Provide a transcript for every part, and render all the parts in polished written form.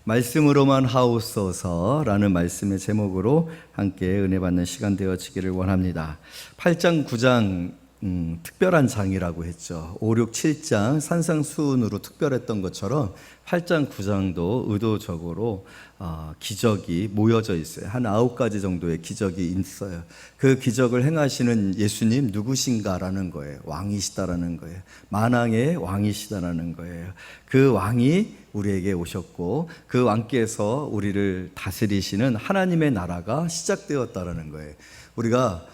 말씀으로만 하옵소서라는 말씀의 제목으로 함께 은혜 받는 시간 되어지기를 원합니다. 8장, 9장 특별한 장이라고 했죠. 5, 6, 7장 산상수훈으로 특별했던 것처럼 8장, 9장도 의도적으로 기적이 모여져 있어요. 한 9가지 정도의 기적이 있어요. 그 기적을 행하시는 예수님 누구신가라는 거예요. 왕이시다라는 거예요. 만왕의 왕이시다라는 거예요. 그 왕이 우리에게 오셨고 그 왕께서 우리를 다스리시는 하나님의 나라가 시작되었다라는 거예요. 우리가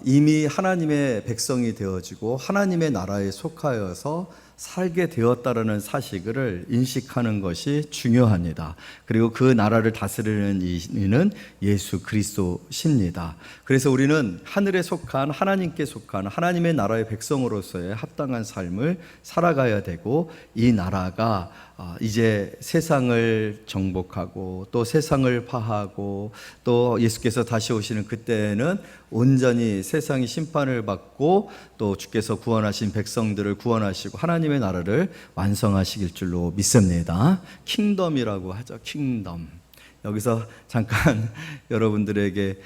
이미 하나님의 백성이 되어지고 하나님의 나라에 속하여서 살게 되었다라는 사실을 인식하는 것이 중요합니다. 그리고 그 나라를 다스리는 이는 예수 그리스도십니다. 그래서 우리는 하늘에 속한 하나님께 속한 하나님의 나라의 백성으로서의 합당한 삶을 살아가야 되고, 이 나라가 이제 세상을 정복하고 또 세상을 파하고 또 예수께서 다시 오시는 그때는 온전히 세상이 심판을 받고 또 주께서 구원하신 백성들을 구원하시고 하나님의 나라를 완성하시길 줄로 믿습니다. 킹덤이라고 하죠. 킹덤. 여기서 잠깐 여러분들에게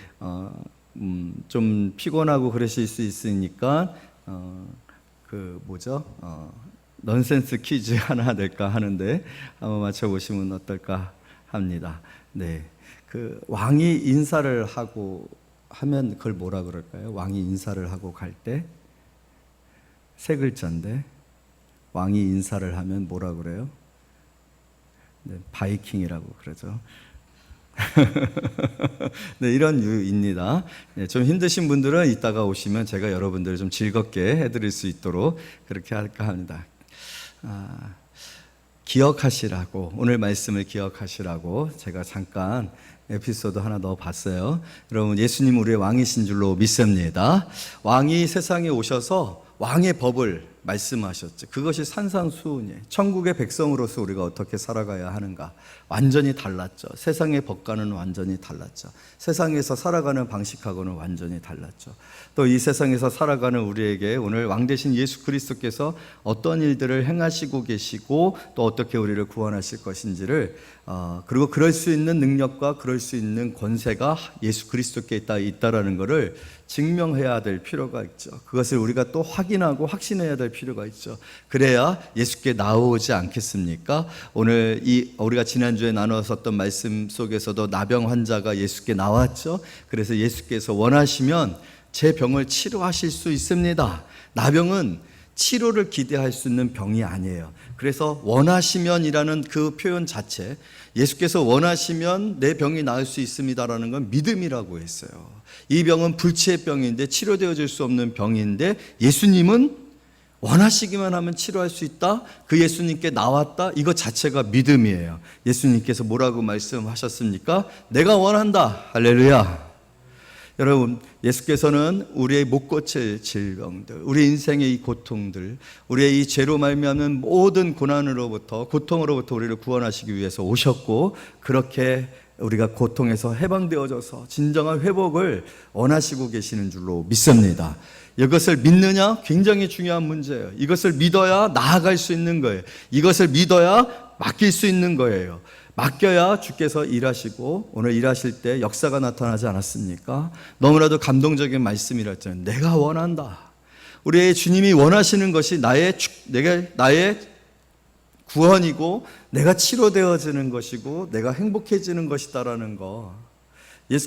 좀 피곤하고 그러실 수 있으니까 넌센스 퀴즈 하나 낼까 하는데 한번 맞춰보시면 어떨까 합니다. 네, 그 왕이 인사를 하고 하면 그걸 뭐라 그럴까요? 왕이 인사를 하고 갈 때 세 글자인데 왕이 인사를 하면 뭐라 그래요? 네, 바이킹이라고 그러죠. 네, 이런 유입니다. 네, 좀 힘드신 분들은 이따가 오시면 제가 여러분들을 좀 즐겁게 해드릴 수 있도록 그렇게 할까 합니다. 기억하시라고, 오늘 말씀을 기억하시라고 제가 잠깐 에피소드 하나 넣어봤어요. 여러분, 예수님 우리의 왕이신 줄로 믿습니다. 왕이 세상에 오셔서 왕의 법을 말씀하셨죠. 그것이 산상수훈이에요. 천국의 백성으로서 우리가 어떻게 살아가야 하는가 완전히 달랐죠. 세상의 법과는 완전히 달랐죠. 세상에서 살아가는 방식하고는 완전히 달랐죠. 또 이 세상에서 살아가는 우리에게 오늘 왕 되신 예수 그리스도께서 어떤 일들을 행하시고 계시고 또 어떻게 우리를 구원하실 것인지를 그리고 그럴 수 있는 능력과 그럴 수 있는 권세가 예수 그리스도께 있다라는 것을 증명해야 될 필요가 있죠. 그것을 우리가 또 확인하고 확신해야 될 필요가 있죠. 그래야 예수께 나오지 않겠습니까? 오늘 우리가 지난주에 나눴었던 말씀 속에서도 나병 환자가 예수께 나왔죠. 그래서 예수께서 원하시면 제 병을 치료하실 수 있습니다. 나병은 치료를 기대할 수 있는 병이 아니에요. 그래서 원하시면이라는 그 표현 자체, 예수께서 원하시면 내 병이 나을 수 있습니다라는 건 믿음이라고 했어요. 이 병은 불치의 병인데 치료되어질 수 없는 병인데 예수님은 원하시기만 하면 치료할 수 있다. 그 예수님께 나왔다. 이것 자체가 믿음이에요. 예수님께서 뭐라고 말씀하셨습니까? 내가 원한다. 할렐루야. 여러분, 예수께서는 우리의 못 고칠 질병들, 우리 인생의 이 고통들, 우리의 이 죄로 말미암는 모든 고난으로부터, 고통으로부터 우리를 구원하시기 위해서 오셨고, 그렇게 우리가 고통에서 해방되어져서 진정한 회복을 원하시고 계시는 줄로 믿습니다. 이것을 믿느냐? 굉장히 중요한 문제예요. 이것을 믿어야 나아갈 수 있는 거예요. 이것을 믿어야 맡길 수 있는 거예요. 맡겨야 주께서 일하시고 오늘 일하실 때 역사가 나타나지 않았습니까? 너무나도 감동적인 말씀이라 했잖아요. 내가 원한다. 우리의 주님이 원하시는 것이 나의 구원이고 내가 치료되어지는 것이고 내가 행복해지는 것이다라는 거.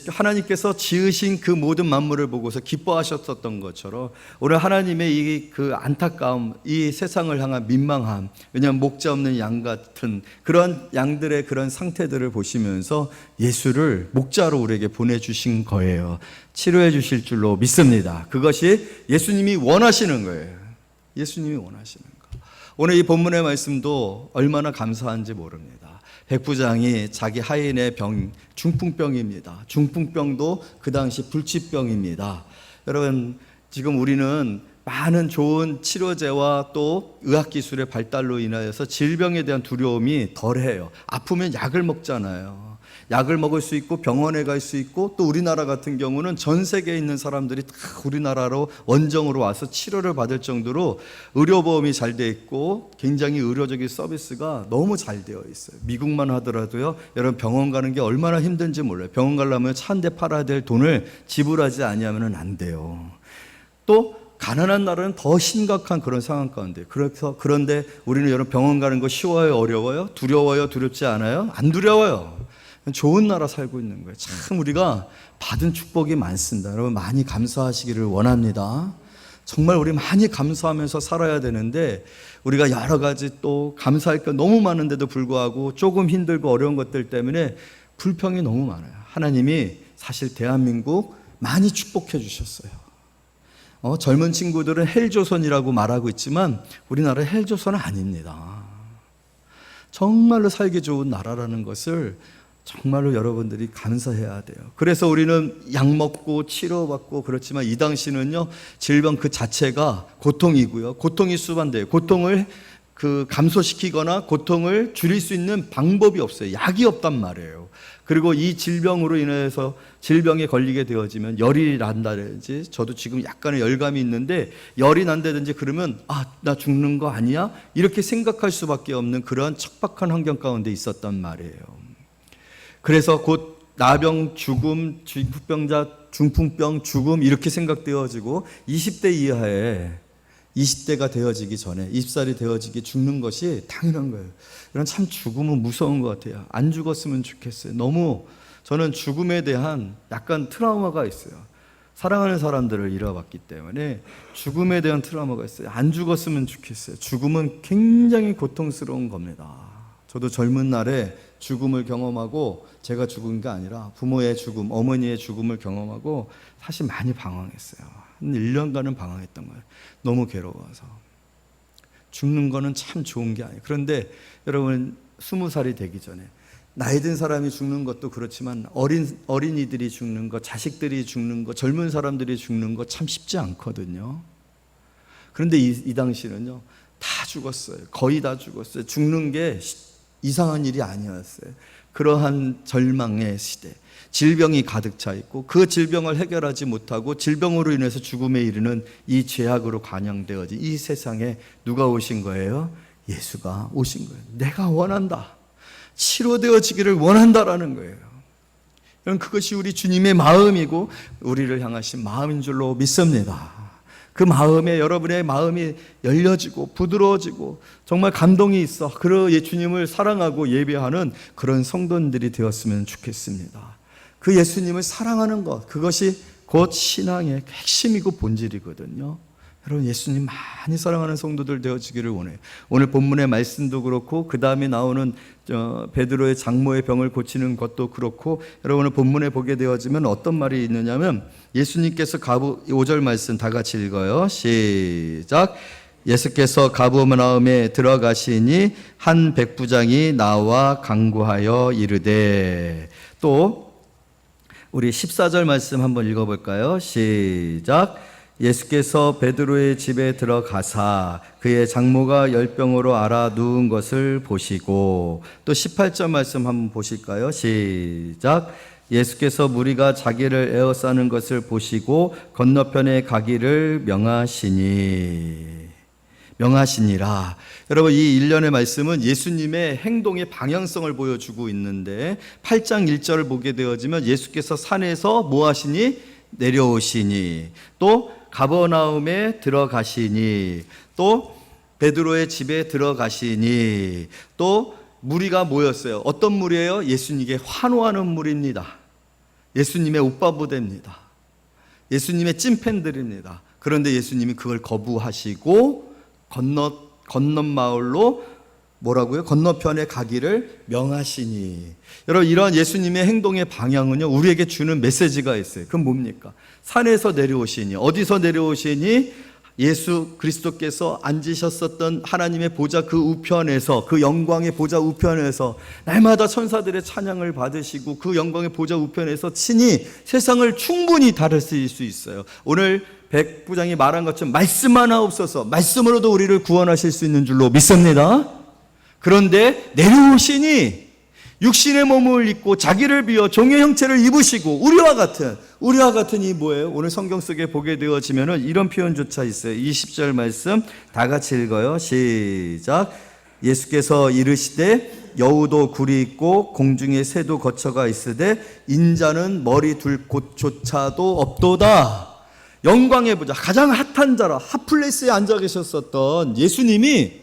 하나님께서 지으신 그 모든 만물을 보고서 기뻐하셨었던 것처럼 오늘 하나님의 그 안타까움, 이 세상을 향한 민망함, 왜냐하면 목자 없는 양 같은 그런 양들의 그런 상태들을 보시면서 예수를 목자로 우리에게 보내주신 거예요. 치료해 주실 줄로 믿습니다. 그것이 예수님이 원하시는 거예요. 예수님이 원하시는 거. 오늘 이 본문의 말씀도 얼마나 감사한지 모릅니다. 백부장이 자기 하인의 병, 중풍병입니다. 중풍병도 그 당시 불치병입니다. 여러분, 지금 우리는 많은 좋은 치료제와 또 의학기술의 발달로 인하여서 질병에 대한 두려움이 덜해요. 아프면 약을 먹잖아요. 약을 먹을 수 있고 병원에 갈 수 있고, 또 우리나라 같은 경우는 전 세계에 있는 사람들이 다 우리나라로 원정으로 와서 치료를 받을 정도로 의료보험이 잘 돼 있고 굉장히 의료적인 서비스가 너무 잘 되어 있어요. 미국만 하더라도요, 여러분 병원 가는 게 얼마나 힘든지 몰라요. 병원 가려면 차 한 대 팔아야 될 돈을 지불하지 아니하면 안 돼요. 또 가난한 나라는 더 심각한 그런 상황 가운데, 그런데 우리는 여러분 병원 가는 거 쉬워요, 어려워요? 두려워요, 두렵지 않아요? 안 두려워요. 좋은 나라 살고 있는 거예요. 참 우리가 받은 축복이 많습니다. 여러분 많이 감사하시기를 원합니다. 정말 우리 많이 감사하면서 살아야 되는데, 우리가 여러 가지 또 감사할 게 너무 많은데도 불구하고 조금 힘들고 어려운 것들 때문에 불평이 너무 많아요. 하나님이 사실 대한민국 많이 축복해 주셨어요. 젊은 친구들은 헬조선이라고 말하고 있지만 우리나라 헬조선은 아닙니다. 정말로 살기 좋은 나라라는 것을 정말로 여러분들이 감사해야 돼요. 그래서 우리는 약 먹고 치료받고 그렇지만, 이 당시는요, 질병 그 자체가 고통이고요, 고통이 수반돼요. 고통을 감소시키거나 고통을 줄일 수 있는 방법이 없어요. 약이 없단 말이에요. 그리고 이 질병으로 인해서 질병에 걸리게 되어지면 열이 난다든지, 저도 지금 약간의 열감이 있는데 열이 난다든지 그러면 나 죽는 거 아니야? 이렇게 생각할 수밖에 없는 그러한 척박한 환경 가운데 있었단 말이에요. 그래서 곧 나병, 죽음, 중풍병, 죽음 이렇게 생각되어지고, 20대 이하에 20대가 되어지기 전에, 20살이 되어지기 죽는 것이 당연한 거예요. 이런 참 죽음은 무서운 것 같아요. 안 죽었으면 좋겠어요. 너무 저는 죽음에 대한 약간 트라우마가 있어요. 사랑하는 사람들을 잃어봤기 때문에 죽음에 대한 트라우마가 있어요. 안 죽었으면 좋겠어요. 죽음은 굉장히 고통스러운 겁니다. 저도 젊은 날에 죽음을 경험하고, 제가 죽은 게 아니라 부모의 죽음, 어머니의 죽음을 경험하고 사실 많이 방황했어요. 한 1년간은 방황했던 거예요. 너무 괴로워서. 죽는 거는 참 좋은 게 아니에요. 그런데 여러분 20살이 되기 전에 나이 든 사람이 죽는 것도 그렇지만, 어린이들이 죽는 거, 자식들이 죽는 거, 젊은 사람들이 죽는 거 참 쉽지 않거든요. 그런데 이 당시는요, 다 죽었어요. 거의 다 죽었어요. 죽는 게 이상한 일이 아니었어요. 그러한 절망의 시대, 질병이 가득 차 있고, 그 질병을 해결하지 못하고 질병으로 인해서 죽음에 이르는 이 죄악으로 관영되어진 이 세상에 누가 오신 거예요? 예수가 오신 거예요. 내가 원한다, 치료되어지기를 원한다라는 거예요. 여러분, 그것이 우리 주님의 마음이고 우리를 향하신 마음인 줄로 믿습니다. 그 마음에, 여러분의 마음이 열려지고 부드러워지고 정말 감동이 있어 그 예수님을 사랑하고 예배하는 그런 성도들이 되었으면 좋겠습니다. 그 예수님을 사랑하는 것, 그것이 곧 신앙의 핵심이고 본질이거든요. 여러분, 예수님 많이 사랑하는 성도들 되어지기를 원해요. 오늘 본문의 말씀도 그렇고, 그 다음에 나오는 베드로의 장모의 병을 고치는 것도 그렇고, 여러분 오늘 본문에 보게 되어지면 어떤 말이 있느냐면, 예수님께서 5절 말씀 다 같이 읽어요. 시작. 예수께서 가버나움에 들어가시니 한 백부장이 나와 간구하여 이르되. 또 우리 14절 말씀 한번 읽어볼까요? 시작. 예수께서 베드로의 집에 들어가사 그의 장모가 열병으로 앓아 누운 것을 보시고. 또 18절 말씀 한번 보실까요? 시작. 예수께서 무리가 자기를 에워싸는 것을 보시고 건너편에 가기를 명하시니라. 여러분, 이 일련의 말씀은 예수님의 행동의 방향성을 보여주고 있는데, 8장 1절을 보게 되어지면 예수께서 산에서 뭐 하시니? 내려오시니, 또 가버나움에 들어가시니, 또 베드로의 집에 들어가시니, 또 무리가 모였어요. 어떤 무리예요? 예수님께 환호하는 무리입니다. 예수님의 오빠부대입니다. 예수님의 찐팬들입니다. 그런데 예수님이 그걸 거부하시고 건넌 마을로 뭐라고요? 건너편에 가기를 명하시니. 여러분, 이러한 예수님의 행동의 방향은요, 우리에게 주는 메시지가 있어요. 그건 뭡니까? 산에서 내려오시니. 어디서 내려오시니? 예수 그리스도께서 앉으셨었던 하나님의 보좌 그 우편에서, 그 영광의 보좌 우편에서 날마다 천사들의 찬양을 받으시고, 그 영광의 보좌 우편에서 친히 세상을 충분히 다스릴 수 있어요. 오늘 백부장이 말한 것처럼 말씀 하나 없어서 말씀으로도 우리를 구원하실 수 있는 줄로 믿습니다. 그런데 내려오시니, 육신의 몸을 입고 자기를 비워 종의 형체를 입으시고 우리와 같은 이 뭐예요? 오늘 성경 속에 보게 되어지면은 이런 표현조차 있어요. 20절 말씀 다 같이 읽어요. 시작. 예수께서 이르시되 여우도 굴이 있고 공중에 새도 거처가 있으되 인자는 머리 둘 곳조차도 없도다. 영광의 보좌, 가장 핫한 자라, 핫플레이스에 앉아 계셨었던 예수님이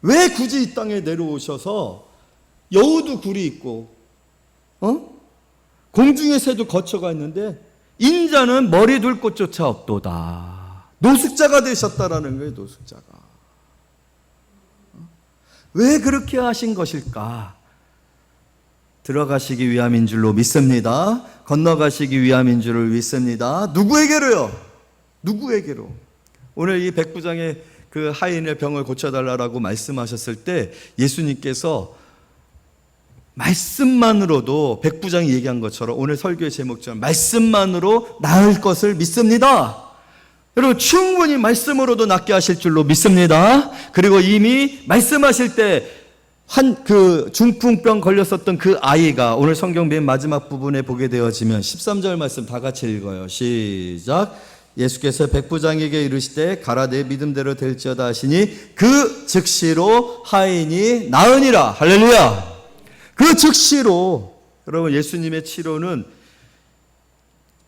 왜 굳이 이 땅에 내려오셔서 여우도 굴이 있고 공중의 새도 거처가 있는데 인자는 머리 둘 곳조차 없도다. 노숙자가 되셨다라는 거예요. 노숙자가. 왜 그렇게 하신 것일까? 들어가시기 위함인 줄로 믿습니다. 건너가시기 위함인 줄을 믿습니다. 누구에게로요? 누구에게로? 오늘 이 백부장의 그 하인의 병을 고쳐달라고 말씀하셨을 때 예수님께서 말씀만으로도 백부장이 얘기한 것처럼 오늘 설교의 제목처럼 말씀만으로 나을 것을 믿습니다. 여러분 충분히 말씀으로도 낫게 하실 줄로 믿습니다. 그리고 이미 말씀하실 때 그 중풍병 걸렸었던 그 아이가 오늘 성경 맨 마지막 부분에 보게 되어지면 13절 말씀 다 같이 읽어요. 시작. 예수께서 백부장에게 이르시되 가라 내 믿음대로 될지어다 하시니 그 즉시로 하인이 나으니라. 할렐루야. 그 즉시로. 여러분 예수님의 치료는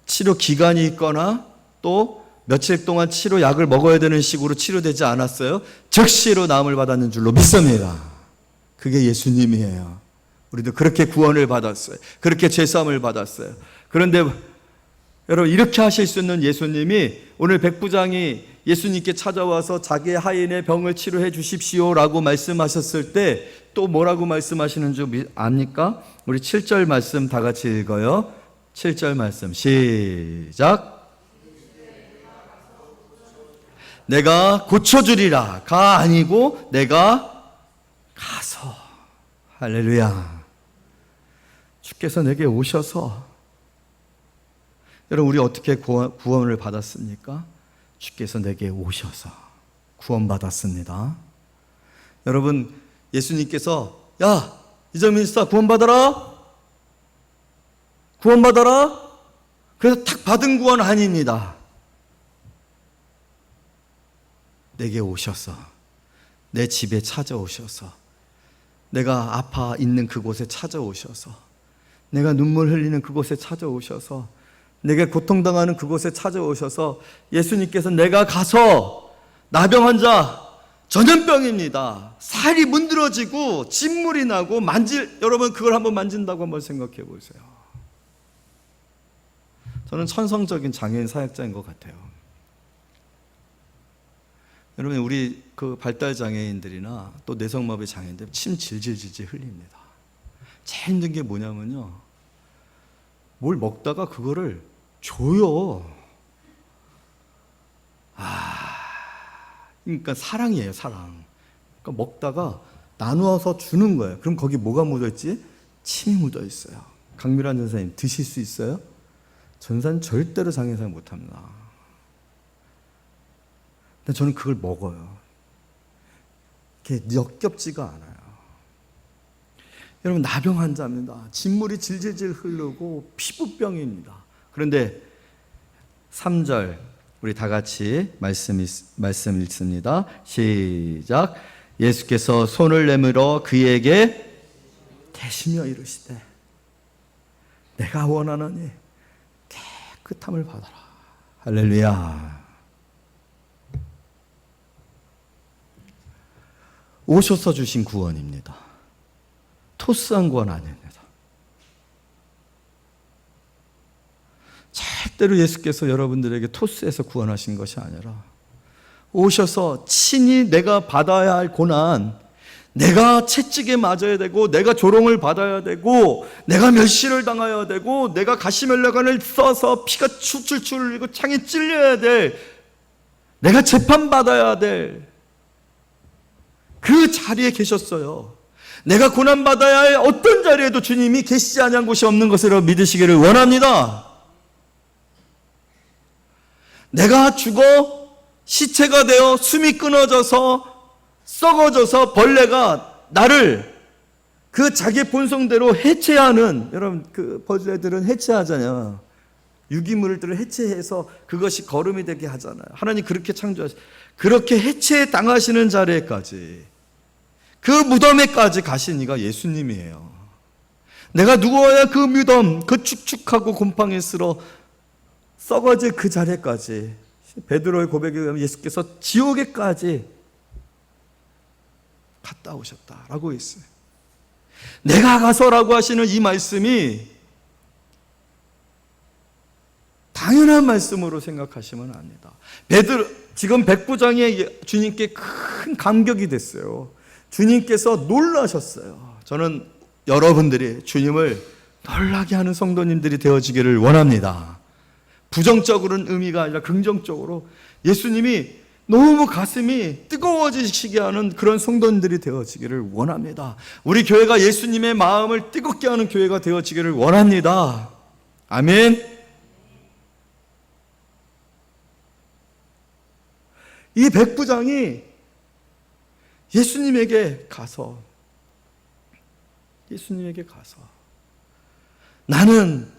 치료 기간이 있거나 또 며칠 동안 치료약을 먹어야 되는 식으로 치료되지 않았어요. 즉시로 나음을 받았는 줄로 믿습니다. 그게 예수님이에요. 우리도 그렇게 구원을 받았어요. 그렇게 죄사함을 받았어요. 그런데 여러분 이렇게 하실 수 있는 예수님이 오늘 백부장이 예수님께 찾아와서 자기의 하인의 병을 치료해 주십시오라고 말씀하셨을 때 또 뭐라고 말씀하시는 줄 압니까? 우리 7절 말씀 다 같이 읽어요. 7절 말씀 시작. 내가 고쳐주리라. 가 아니고 내가 가서. 할렐루야. 주께서 내게 오셔서. 여러분 우리 어떻게 구원을 받았습니까? 주께서 내게 오셔서 구원받았습니다. 여러분 예수님께서 야 이정민 씨다 구원받아라. 구원받아라. 그래서 탁 받은 구원 아닙니다. 내게 오셔서 내 집에 찾아오셔서 내가 아파 있는 그곳에 찾아오셔서 내가 눈물 흘리는 그곳에 찾아오셔서 내가 고통당하는 그곳에 찾아오셔서 예수님께서 내가 가서 나병 환자 전염병입니다. 살이 문드러지고 진물이 나고 여러분 그걸 한번 만진다고 한번 생각해 보세요. 저는 천성적인 장애인 사역자인 것 같아요. 여러분 우리 그 발달 장애인들이나 또 뇌성마비 장애인들 침 질질질질 흘립니다. 제일 힘든 게 뭐냐면요. 뭘 먹다가 그거를 줘요. 그러니까 사랑이에요, 사랑. 그러니까 먹다가 나누어서 주는 거예요. 그럼 거기 뭐가 묻어있지? 침이 묻어있어요. 강미란 전사님 드실 수 있어요? 전사는 절대로 장애인 사역 못합니다. 근데 저는 그걸 먹어요. 이렇게 역겹지가 않아요. 여러분 나병 환자입니다. 진물이 질질질 흐르고 피부병입니다. 그런데 3절 우리 다 같이 말씀 읽습니다. 시작. 예수께서 손을 내밀어 그에게 대시며 이르시되 내가 원하노니 깨끗함을 받아라. 할렐루야. 오셔서 주신 구원입니다. 토스한 구원 아닙니다. 절대로 예수께서 여러분들에게 토스해서 구원하신 것이 아니라 오셔서 친히 내가 받아야 할 고난, 내가 채찍에 맞아야 되고 내가 조롱을 받아야 되고 내가 멸시를 당해야 되고 내가 가시멜레관을 써서 피가 출출출 흘리고 창에 찔려야 될, 내가 재판받아야 될 그 자리에 계셨어요. 내가 고난받아야 할 어떤 자리에도 주님이 계시지 아니한 곳이 없는 것으로 믿으시기를 원합니다. 내가 죽어 시체가 되어 숨이 끊어져서 썩어져서 벌레가 나를 그 자기의 본성대로 해체하는, 여러분 그 벌레들은 해체하잖아요. 유기물들을 해체해서 그것이 거름이 되게 하잖아요. 하나님 그렇게 창조하시, 그렇게 해체 당하시는 자리에까지, 그 무덤에까지 가신 이가 예수님이에요. 내가 누워야 그 무덤, 그 축축하고 곰팡이 쓸어 썩어질 그 자리까지, 베드로의 고백에 의하면 예수께서 지옥에까지 갔다 오셨다라고 했어요. 내가 가서라고 하시는 이 말씀이 당연한 말씀으로 생각하시면 압니다. 지금 백부장이 주님께 큰 감격이 됐어요. 주님께서 놀라셨어요. 저는 여러분들이 주님을 놀라게 하는 성도님들이 되어지기를 원합니다. 부정적으로는 의미가 아니라 긍정적으로 예수님이 너무 가슴이 뜨거워지시게 하는 그런 성도님들이 되어지기를 원합니다. 우리 교회가 예수님의 마음을 뜨겁게 하는 교회가 되어지기를 원합니다. 아멘. 이 백부장이 예수님에게 가서 나는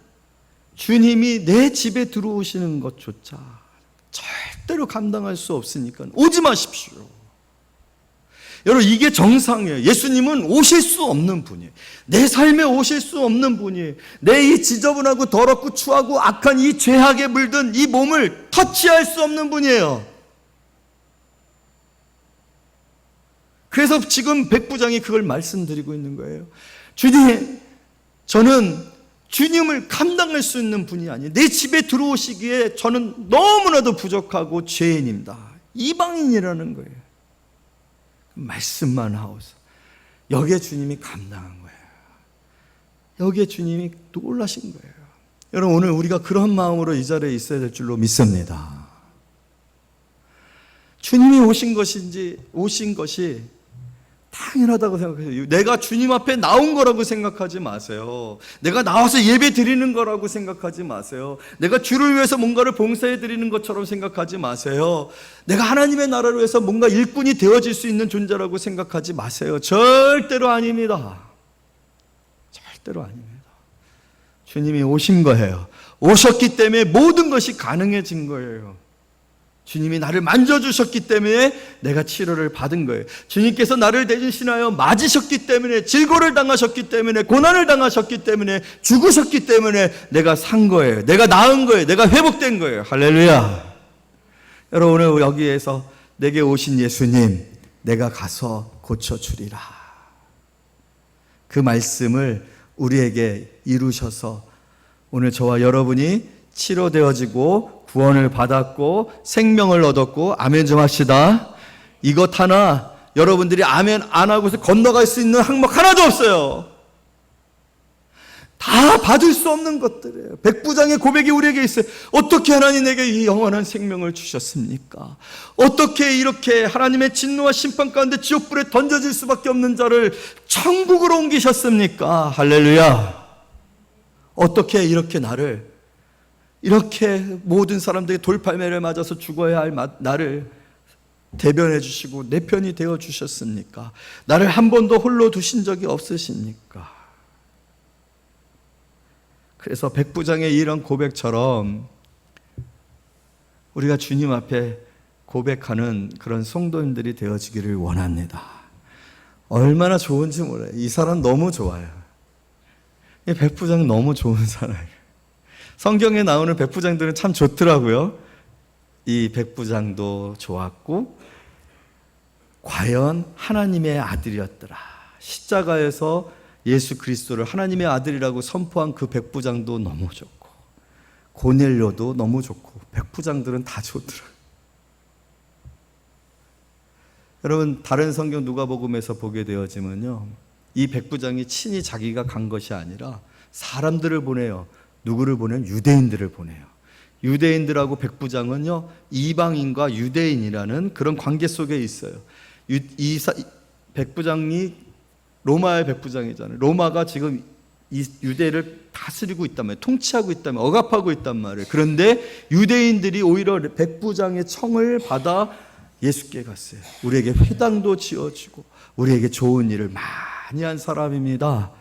주님이 내 집에 들어오시는 것조차 절대로 감당할 수 없으니까 오지 마십시오. 여러분, 이게 정상이에요. 예수님은 오실 수 없는 분이에요. 내 삶에 오실 수 없는 분이에요. 내 이 지저분하고 더럽고 추하고 악한 이 죄악에 물든 이 몸을 터치할 수 없는 분이에요. 그래서 지금 백부장이 그걸 말씀드리고 있는 거예요. 주님, 저는 주님을 감당할 수 있는 분이 아니에요. 내 집에 들어오시기에 저는 너무나도 부족하고 죄인입니다. 이방인이라는 거예요. 말씀만 하오서 여기에 주님이 감당한 거예요. 여기에 주님이 놀라신 거예요. 여러분, 오늘 우리가 그런 마음으로 이 자리에 있어야 될 줄로 믿습니다. 주님이 오신 것이 당연하다고 생각해요. 내가 주님 앞에 나온 거라고 생각하지 마세요. 내가 나와서 예배 드리는 거라고 생각하지 마세요. 내가 주를 위해서 뭔가를 봉사해 드리는 것처럼 생각하지 마세요. 내가 하나님의 나라를 위해서 뭔가 일꾼이 되어질 수 있는 존재라고 생각하지 마세요. 절대로 아닙니다. 절대로 아닙니다. 주님이 오신 거예요. 오셨기 때문에 모든 것이 가능해진 거예요. 주님이 나를 만져주셨기 때문에 내가 치료를 받은 거예요. 주님께서 나를 대신하여 맞으셨기 때문에, 질고를 당하셨기 때문에, 고난을 당하셨기 때문에, 죽으셨기 때문에 내가 산 거예요. 내가 나은 거예요. 내가 회복된 거예요. 할렐루야. 여러분, 오늘 여기에서 내게 오신 예수님, 내가 가서 고쳐주리라, 그 말씀을 우리에게 이루셔서 오늘 저와 여러분이 치료되어지고 구원을 받았고 생명을 얻었고, 아멘 좀 합시다. 이것 하나 여러분들이 아멘 안 하고서 건너갈 수 있는 항목 하나도 없어요. 다 받을 수 없는 것들이에요. 백부장의 고백이 우리에게 있어요. 어떻게 하나님 내게 이 영원한 생명을 주셨습니까? 어떻게 이렇게 하나님의 진노와 심판 가운데 지옥불에 던져질 수밖에 없는 자를 천국으로 옮기셨습니까? 할렐루야. 어떻게 이렇게 이렇게 모든 사람들이 돌팔매를 맞아서 죽어야 할 나를 대변해 주시고 내 편이 되어 주셨습니까? 나를 한 번도 홀로 두신 적이 없으십니까? 그래서 백부장의 이런 고백처럼 우리가 주님 앞에 고백하는 그런 성도님들이 되어지기를 원합니다. 얼마나 좋은지 몰라요. 이 사람 너무 좋아요. 이 백부장 너무 좋은 사람이에요. 성경에 나오는 백부장들은 참 좋더라고요. 이 백부장도 좋았고, 과연 하나님의 아들이었더라. 십자가에서 예수 그리스도를 하나님의 아들이라고 선포한 그 백부장도 너무 좋고, 고넬료도 너무 좋고, 백부장들은 다 좋더라고요. 여러분, 다른 성경 누가복음에서 보게 되어지면요, 이 백부장이 친히 자기가 간 것이 아니라 사람들을 보내요. 누구를 보내요? 유대인들을 보내요. 유대인들하고 백부장은요, 이방인과 유대인이라는 그런 관계 속에 있어요. 백부장이 로마의 백부장이잖아요. 로마가 지금 이 유대를 다스리고 있단 말이에요. 통치하고 있단 말이에요. 억압하고 있단 말이에요. 그런데 유대인들이 오히려 백부장의 청을 받아 예수께 갔어요. 우리에게 회당도 지어주고 우리에게 좋은 일을 많이 많이 한 사람입니다.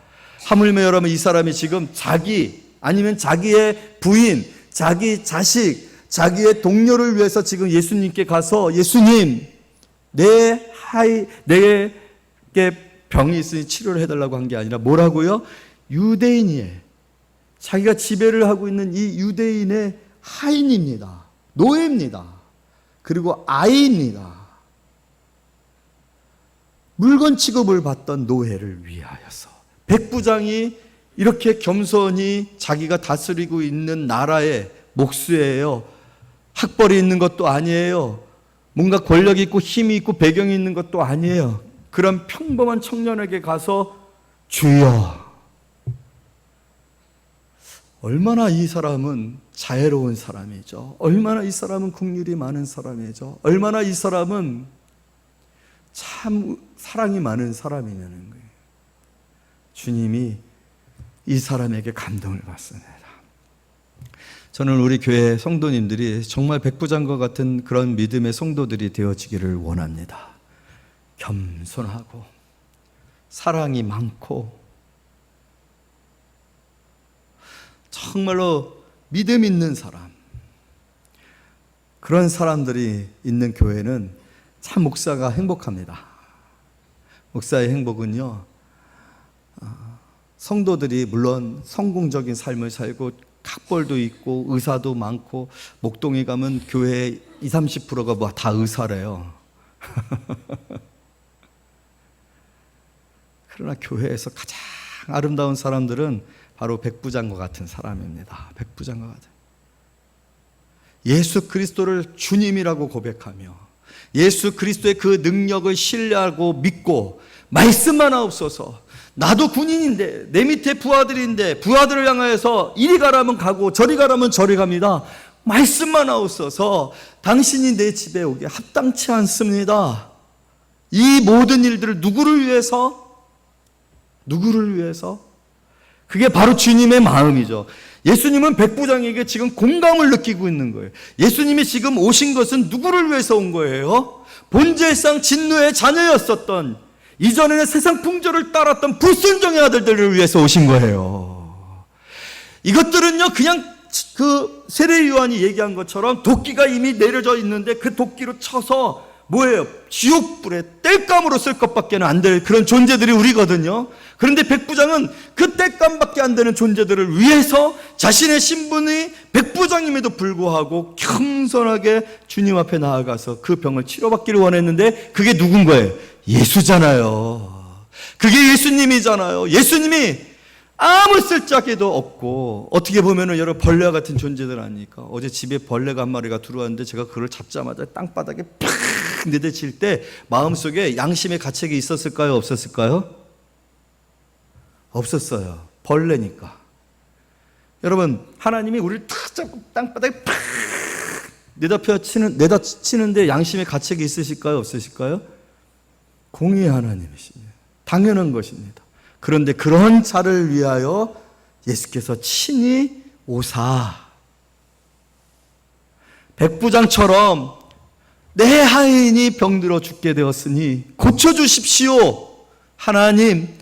하물며 여러분, 이 사람이 지금 자기 아니면 자기의 부인, 자기 자식, 자기의 동료를 위해서 지금 예수님께 가서 예수님, 내게 병이 있으니 치료를 해달라고 한 게 아니라 뭐라고요? 유대인이에요. 자기가 지배를 하고 있는 이 유대인의 하인입니다. 노예입니다. 그리고 아이입니다. 물건 취급을 받던 노예를 위하여서 백부장이 이렇게 겸손히 자기가 다스리고 있는 나라의 목수예요. 학벌이 있는 것도 아니에요. 뭔가 권력이 있고 힘이 있고 배경이 있는 것도 아니에요. 그런 평범한 청년에게 가서 주여, 얼마나 이 사람은 자애로운 사람이죠. 얼마나 이 사람은 긍휼이 많은 사람이죠. 얼마나 이 사람은 참 사랑이 많은 사람이냐는 거예요. 주님이 이 사람에게 감동을 받습니다. 저는 우리 교회 성도님들이 정말 백부장과 같은 그런 믿음의 성도들이 되어지기를 원합니다. 겸손하고 사랑이 많고 정말로 믿음 있는 사람, 그런 사람들이 있는 교회는 참 목사가 행복합니다. 목사의 행복은요, 성도들이 물론 성공적인 삶을 살고 학벌도 있고 의사도 많고, 목동에 가면 교회 20, 30%가 뭐 다 의사래요. 그러나 교회에서 가장 아름다운 사람들은 바로 백부장과 같은 사람입니다. 백부장과 같은. 예수 그리스도를 주님이라고 고백하며 예수 그리스도의 그 능력을 신뢰하고 믿고, 말씀만 없어서 나도 군인인데 내 밑에 부하들인데 부하들을 향하여서 이리 가라면 가고 저리 가라면 저리 갑니다. 말씀만 없어서 당신이 내 집에 오게 합당치 않습니다. 이 모든 일들을 누구를 위해서? 누구를 위해서? 그게 바로 주님의 마음이죠. 예수님은 백부장에게 지금 공감을 느끼고 있는 거예요. 예수님이 지금 오신 것은 누구를 위해서 온 거예요? 본질상 진노의 자녀였었던, 이전에는 세상 풍조를 따랐던 불순종의 아들들을 위해서 오신 거예요. 이것들은요, 그냥 그 세례 요한이 얘기한 것처럼 도끼가 이미 내려져 있는데 그 도끼로 쳐서 뭐예요? 지옥불에 땔감으로 쓸 것밖에 안 될 그런 존재들이 우리거든요. 그런데 백부장은 그 땔감밖에 안 되는 존재들을 위해서 자신의 신분이 백부장임에도 불구하고 겸손하게 주님 앞에 나아가서 그 병을 치료받기를 원했는데, 그게 누군 거예요? 예수잖아요. 그게 예수님이잖아요. 예수님이 아무 쓸데기도 없고, 어떻게 보면은 여러 벌레와 같은 존재들 아닙니까? 어제 집에 벌레가 한 마리가 들어왔는데 제가 그걸 잡자마자 땅바닥에 팍 내대칠 때 마음속에 양심의 가책이 있었을까요? 없었을까요? 없었어요. 벌레니까. 여러분, 하나님이 우리를 탁 잡고 땅바닥에 팍 내다치는데 양심의 가책이 있으실까요? 없으실까요? 공의의 하나님이십니다. 당연한 것입니다. 그런데 그런 자를 위하여 예수께서 친히 오사, 백부장처럼 내 하인이 병들어 죽게 되었으니 고쳐주십시오. 하나님께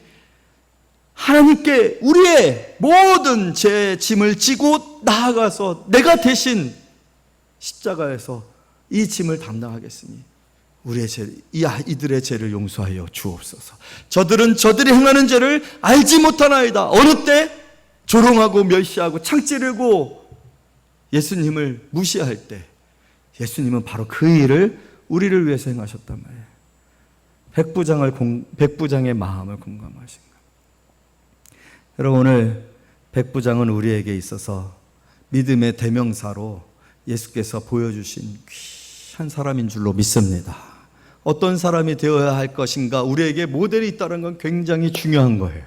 우리의 모든 제 짐을 지고 나아가서 내가 대신 십자가에서 이 짐을 담당하겠으니 우리의 죄, 이들의 죄를 용서하여 주옵소서. 저들은 저들이 행하는 죄를 알지 못하나이다. 어느 때 조롱하고 멸시하고 창찌르고 예수님을 무시할 때, 예수님은 바로 그 일을 우리를 위해서 행하셨단 말이에요. 백부장의 마음을 공감하신 거예요. 여러분, 오늘 백부장은 우리에게 있어서 믿음의 대명사로 예수께서 보여주신 귀한 사람인 줄로 믿습니다. 어떤 사람이 되어야 할 것인가, 우리에게 모델이 있다는 건 굉장히 중요한 거예요.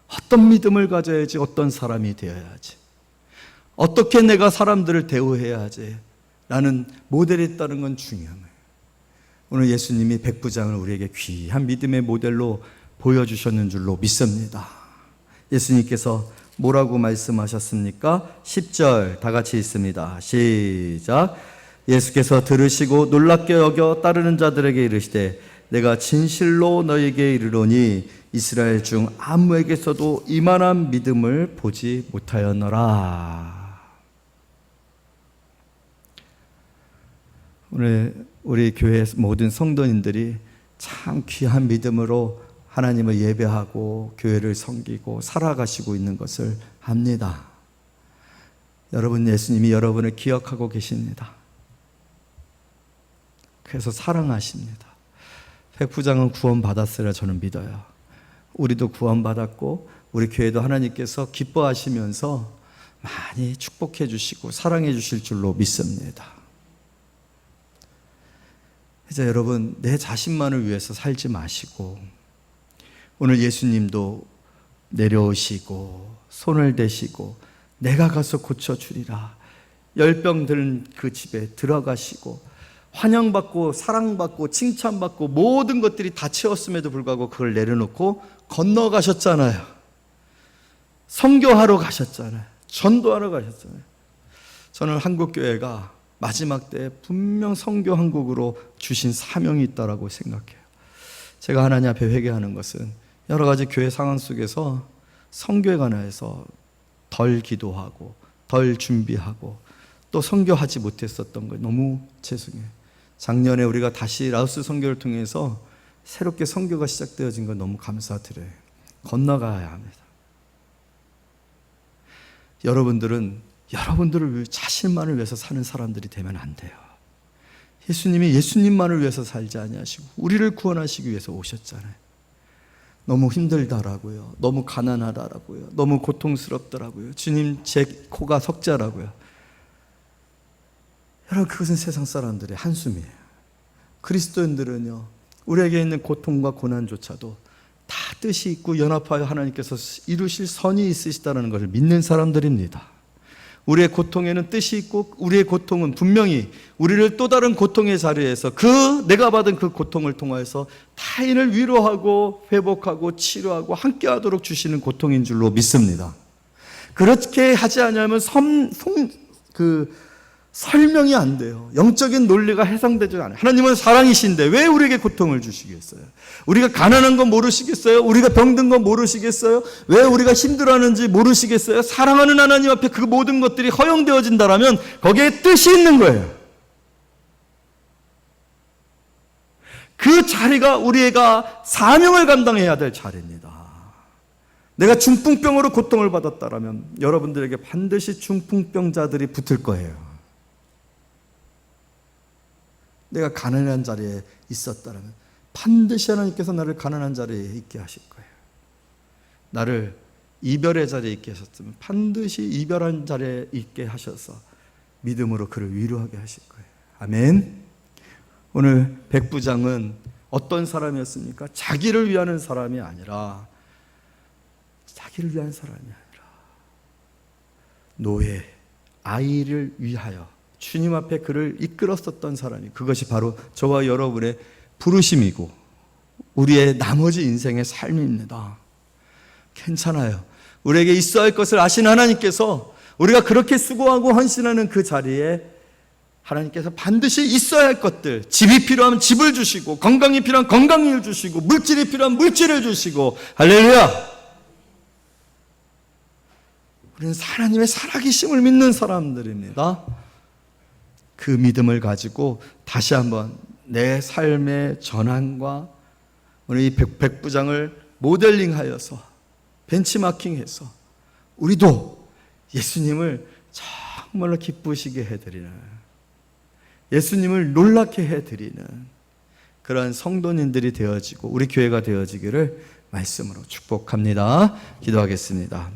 어떤 믿음을 가져야지, 어떤 사람이 되어야지, 어떻게 내가 사람들을 대우해야 하지 라는 모델이 있다는 건 중요한 거예요. 오늘 예수님이 백부장을 우리에게 귀한 믿음의 모델로 보여주셨는 줄로 믿습니다. 예수님께서 뭐라고 말씀하셨습니까? 10절 다 같이 읽습니다. 시작. 예수께서 들으시고 놀랍게 여겨 따르는 자들에게 이르시되 내가 진실로 너에게 이르노니 이스라엘 중 아무에게서도 이만한 믿음을 보지 못하였노라. 오늘 우리 교회 모든 성도님들이 참 귀한 믿음으로 하나님을 예배하고 교회를 섬기고 살아가시고 있는 것을 압니다. 여러분, 예수님이 여러분을 기억하고 계십니다. 그래서 사랑하십니다. 백부장은 구원받았으라 저는 믿어요. 우리도 구원받았고 우리 교회도 하나님께서 기뻐하시면서 많이 축복해 주시고 사랑해 주실 줄로 믿습니다. 이제 여러분, 내 자신만을 위해서 살지 마시고 오늘 예수님도 내려오시고 손을 대시고 내가 가서 고쳐주리라, 열병 든 그 집에 들어가시고 환영받고 사랑받고 칭찬받고 모든 것들이 다 채웠음에도 불구하고 그걸 내려놓고 건너가셨잖아요. 선교하러 가셨잖아요. 전도하러 가셨잖아요. 저는 한국교회가 마지막 때에 분명 선교 한국으로 주신 사명이 있다고 생각해요. 제가 하나님 앞에 회개하는 것은 여러 가지 교회 상황 속에서 선교에 관해서 덜 기도하고 덜 준비하고 또 선교하지 못했었던 거 너무 죄송해요. 작년에 우리가 다시 라오스 선교를 통해서 새롭게 선교가 시작되어진 건 너무 감사드려요. 건너가야 합니다. 여러분들은 여러분들을 위해 자신만을 위해서 사는 사람들이 되면 안 돼요. 예수님이 예수님만을 위해서 살지 아니하시고 우리를 구원하시기 위해서 오셨잖아요. 너무 힘들다라고요. 너무 가난하다라고요. 너무 고통스럽더라고요. 주님, 제 코가 석자라고요. 여러분, 그것은 세상 사람들의 한숨이에요. 그리스도인들은요, 우리에게 있는 고통과 고난조차도 다 뜻이 있고 연합하여 하나님께서 이루실 선이 있으시다는 것을 믿는 사람들입니다. 우리의 고통에는 뜻이 있고 우리의 고통은 분명히 우리를 또 다른 고통의 자리에서 내가 받은 그 고통을 통하여서 타인을 위로하고 회복하고 치료하고 함께하도록 주시는 고통인 줄로 믿습니다. 그렇게 하지 않으면 설명이 안 돼요. 영적인 논리가 해상되지 않아요. 하나님은 사랑이신데 왜 우리에게 고통을 주시겠어요? 우리가 가난한 건 모르시겠어요? 우리가 병든 건 모르시겠어요? 왜 우리가 힘들어하는지 모르시겠어요? 사랑하는 하나님 앞에 그 모든 것들이 허용되어진다면 거기에 뜻이 있는 거예요. 그 자리가 우리가 사명을 감당해야 될 자리입니다. 내가 중풍병으로 고통을 받았다면 여러분들에게 반드시 중풍병자들이 붙을 거예요. 내가 가난한 자리에 있었다면 반드시 하나님께서 나를 가난한 자리에 있게 하실 거예요. 나를 이별의 자리에 있게 하셨으면 반드시 이별한 자리에 있게 하셔서 믿음으로 그를 위로하게 하실 거예요. 아멘. 오늘 백부장은 어떤 사람이었습니까? 자기를 위하는 사람이 아니라 노예, 아이를 위하여 주님 앞에 그를 이끌었었던 사람이, 그것이 바로 저와 여러분의 부르심이고 우리의 나머지 인생의 삶입니다. 괜찮아요. 우리에게 있어야 할 것을 아신 하나님께서 우리가 그렇게 수고하고 헌신하는 그 자리에 하나님께서 반드시 있어야 할 것들, 집이 필요하면 집을 주시고 건강이 필요하면 건강을 주시고 물질이 필요하면 물질을 주시고, 할렐루야! 우리는 하나님의 살아계심을 믿는 사람들입니다. 그 믿음을 가지고 다시 한번 내 삶의 전환과 우리 이 백부장을 모델링하여서 벤치마킹해서 우리도 예수님을 정말로 기쁘시게 해드리는, 예수님을 놀랍게 해드리는 그런 성도님들이 되어지고 우리 교회가 되어지기를 말씀으로 축복합니다. 기도하겠습니다.